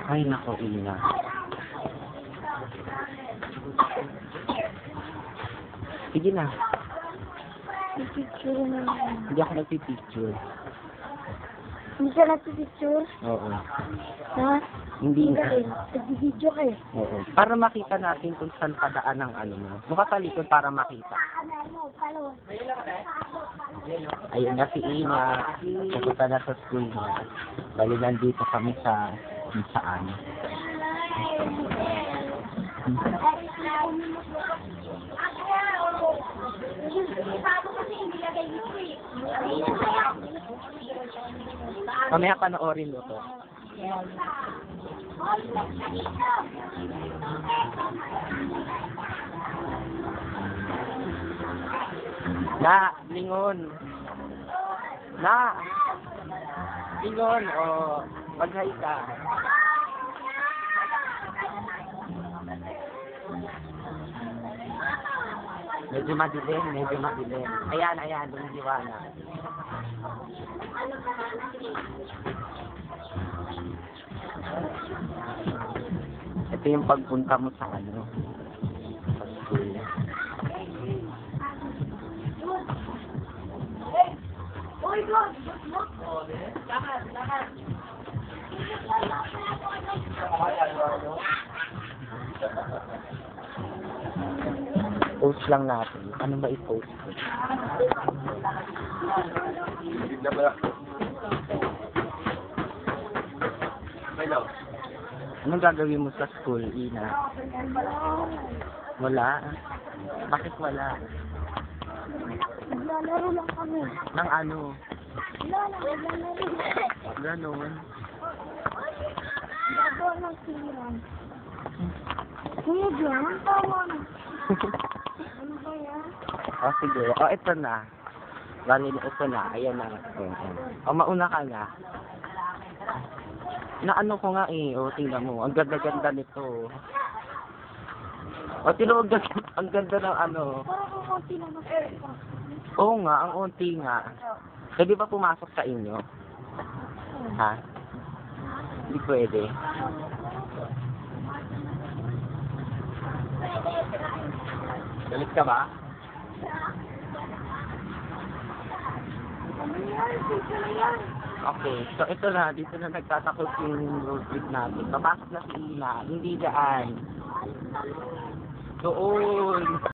Ay, nako, Ina. Sige na. Picture na. Hindi ako nagpipicture. Hindi ka nagpipicture? Oo. Ha? Hindi na. Nag-video ka eh. Oo. Para makita natin kung saan padaan ang ano mo. Mukha talikod para makita. Ayun na si Ina. Pupunta na sa school niya. Bali nandito kami sa kung saan. Mamaya panoorin mo to. Na, lingon. Na. Lingon, o. Maghay ka. Medyo madilim, medyo madilim. Ayan, ayan, lumidiwanag. Ito yung pagpunta mo sa ano, sa school. Post lang natin. Ano ba i-post ko? Anong gagawin mo sa school, Ina? Wala? Bakit wala? Naglalaro lang kami. Nang ano? Wala lang, naglalaro. Ganon. Nagawa ng siran. Kuya John, ang tawa na. Ano ba yan? O, sige. O, ito na. Bali, ito na. Ayan na. O, mauna ka na. Naano ko nga eh. O, tingnan mo. Ang ganda-ganda nito. O, tinuod ang ganda ng ano. Parang kung konti lang nakita. Oo nga, ang unti nga. Pwede ba pumasok sa inyo? Ha? Hindi pwede. Galit ka ba? Okay, so ito na, dito na nagtatakot yung road trip natin. Papasok na si Ina, hindi daan. Doon.